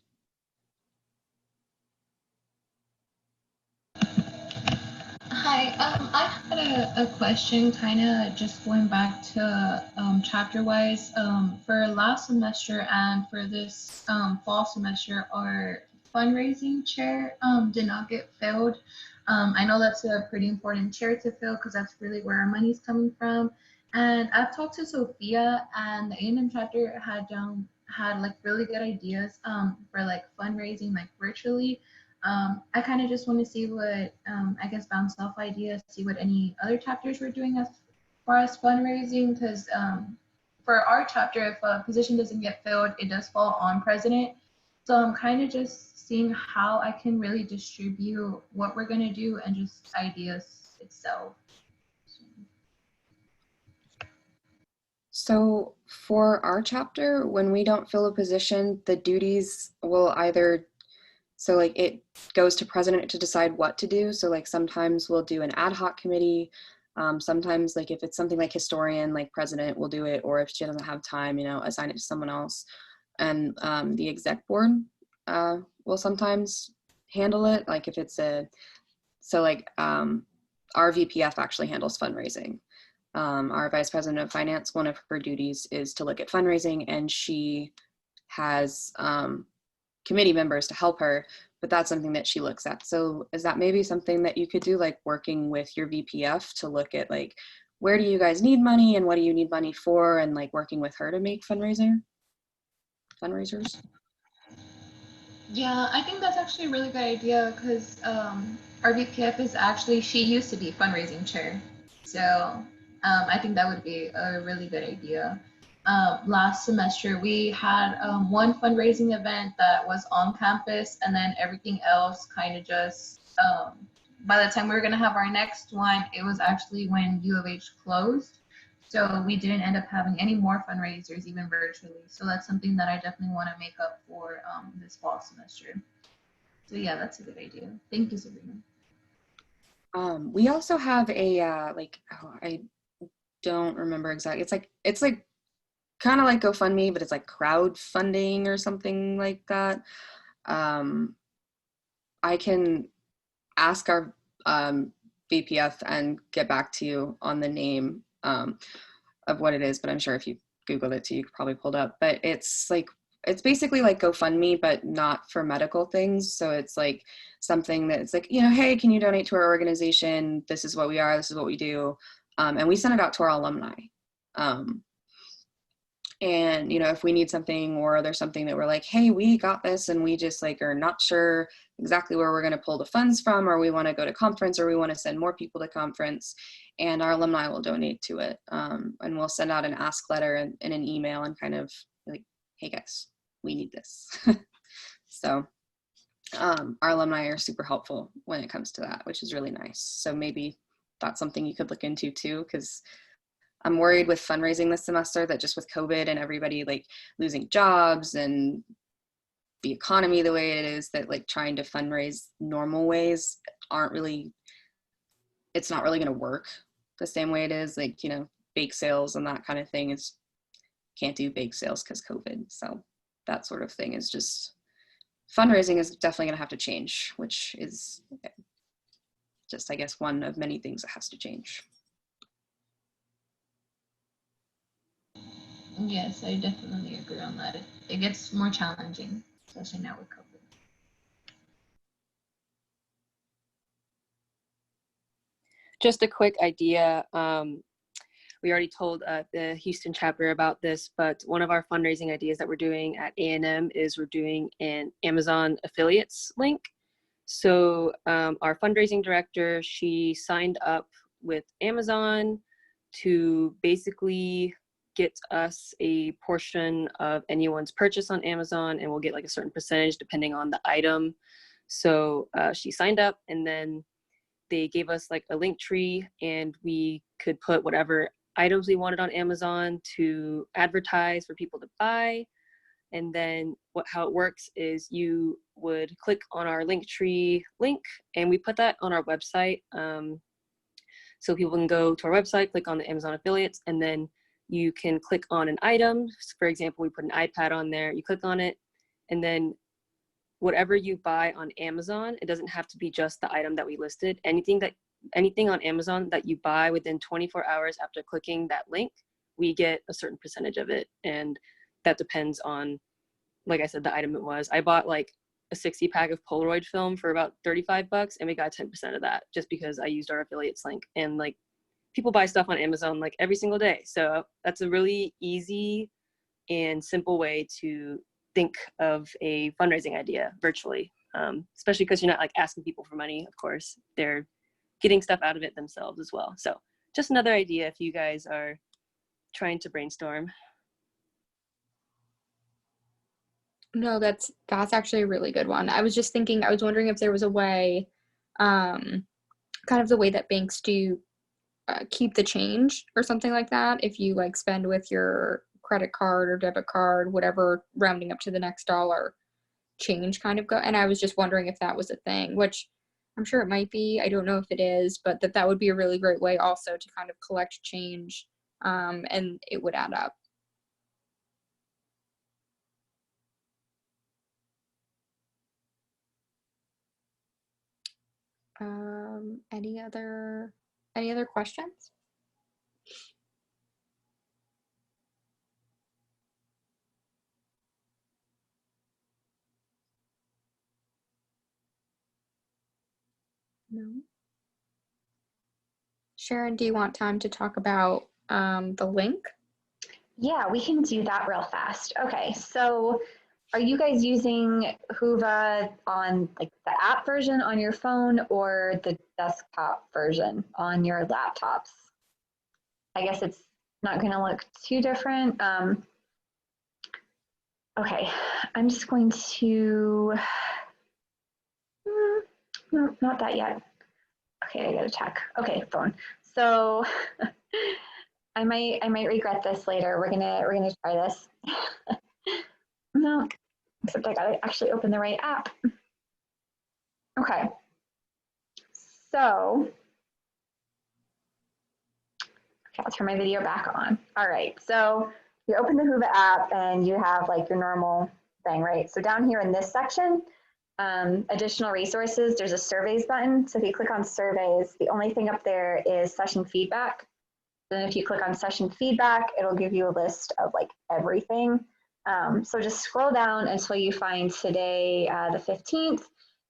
Hi, I had a question kind of just going back to chapter-wise. For last semester and for this fall semester, our fundraising chair did not get filled. I know that's a pretty important chair to fill because that's really where our money's coming from. And I've talked to Sophia, and the A&M chapter had like really good ideas for like fundraising like virtually. I kind of just want to see what, I guess, bounce off ideas, see what any other chapters were doing as far as fundraising, because for our chapter, if a position doesn't get filled, it does fall on president. So I'm kind of just seeing how I can really distribute what we're going to do and just ideas itself. So for our chapter, when we don't fill a position, the duties will either, so like it goes to president to decide what to do. So like sometimes we'll do an ad hoc committee. Sometimes like if it's something like historian, like president will do it, or if she doesn't have time, assign it to someone else. And the exec board will sometimes handle it. Like if it's our VPF actually handles fundraising. Our vice president of finance, one of her duties is to look at fundraising, and she has committee members to help her, but that's something that she looks at. So is that maybe something that you could do, like working with your VPF to look at like, where do you guys need money and what do you need money for, and like working with her to make fundraisers? Yeah, I think that's actually a really good idea because our VPF is actually, she used to be fundraising chair. So I think that would be a really good idea. Last semester, we had one fundraising event that was on campus, and then everything else kind of just, by the time we were going to have our next one, it was actually when U of H closed. So we didn't end up having any more fundraisers, even virtually. So that's something that I definitely want to make up for this fall semester. So yeah, that's a good idea. Thank you, Sabrina. We also have a I don't remember exactly. It's like kind of like GoFundMe, but it's like crowdfunding or something like that. I can ask our VPF and get back to you on the name of what it is, but I'm sure if you Googled it too, you could probably pull it up. But it's basically like GoFundMe, but not for medical things. So it's like something that's like, hey, can you donate to our organization? This is what we are, this is what we do. And we send it out to our alumni. And, if we need something or there's something that we're like, hey, we got this and we just like are not sure exactly where we're going to pull the funds from, or we want to go to conference, or we want to send more people to conference, and our alumni will donate to it. And we'll send out an ask letter and an email and kind of like, hey guys, we need this. So our alumni are super helpful when it comes to that, which is really nice. So maybe that's something you could look into too, because I'm worried with fundraising this semester that just with COVID and everybody like losing jobs and the economy the way it is, that like trying to fundraise normal ways it's not really going to work the same way it is. Like, bake sales and that kind of thing can't do bake sales because COVID. So that sort of thing is just, fundraising is definitely going to have to change, which is just, I guess, one of many things that has to change. Yes, I definitely agree on that. It gets more challenging, especially now with COVID. Just a quick idea. We already told the Houston chapter about this, but one of our fundraising ideas that we're doing at A&M is we're doing an Amazon affiliates link. So our fundraising director, she signed up with Amazon to basically get us a portion of anyone's purchase on Amazon, and we'll get like a certain percentage depending on the item. So she signed up, and then they gave us like a link tree, and we could put whatever items we wanted on Amazon to advertise for people to buy. And then how it works is you would click on our link tree link, and we put that on our website. So people can go to our website, click on the Amazon affiliates, and then you can click on an item. For example, we put an iPad on there, you click on it, and then whatever you buy on Amazon, it doesn't have to be just the item that we listed. Anything on Amazon that you buy within 24 hours after clicking that link, we get a certain percentage of it. And that depends on, like I said, the item it was. I bought like a 60 pack of Polaroid film for about $35, and we got 10% of that just because I used our affiliates link. And like, people buy stuff on Amazon like every single day. So that's a really easy and simple way to think of a fundraising idea virtually, especially because you're not like asking people for money. Of course, they're getting stuff out of it themselves as well. So just another idea if you guys are trying to brainstorm. No, that's actually a really good one. I was wondering if there was a way, kind of the way that banks do keep the change or something like that. If you like spend with your credit card or debit card, whatever, rounding up to the next dollar, change kind of go. And I was just wondering if that was a thing, which I'm sure it might be. I don't know if it is, but that would be a really great way also to kind of collect change, and it would add up. Any other questions? No. Sharon, do you want time to talk about the link? Yeah, we can do that real fast. Okay, so are you guys using Whova on like the app version on your phone or the desktop version on your laptops? I guess it's not going to look too different. Okay, I'm just going to, no, not that yet. Okay, I gotta check. Okay, phone. So I might regret this later. We're gonna try this. No, except I gotta actually open the right app. Okay. So, okay, I'll turn my video back on. All right. So you open the Whova app and you have like your normal thing, right? So down here in this section, additional resources, there's a surveys button. So if you click on surveys, the only thing up there is session feedback. Then if you click on session feedback, it'll give you a list of like everything. So just scroll down until you find today, the 15th,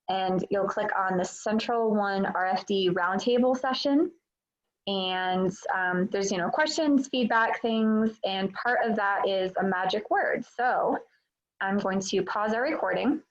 and you'll click on the Central One RFD Roundtable session. And there's, you know, questions, feedback, things, and part of that is a magic word. So I'm going to pause our recording.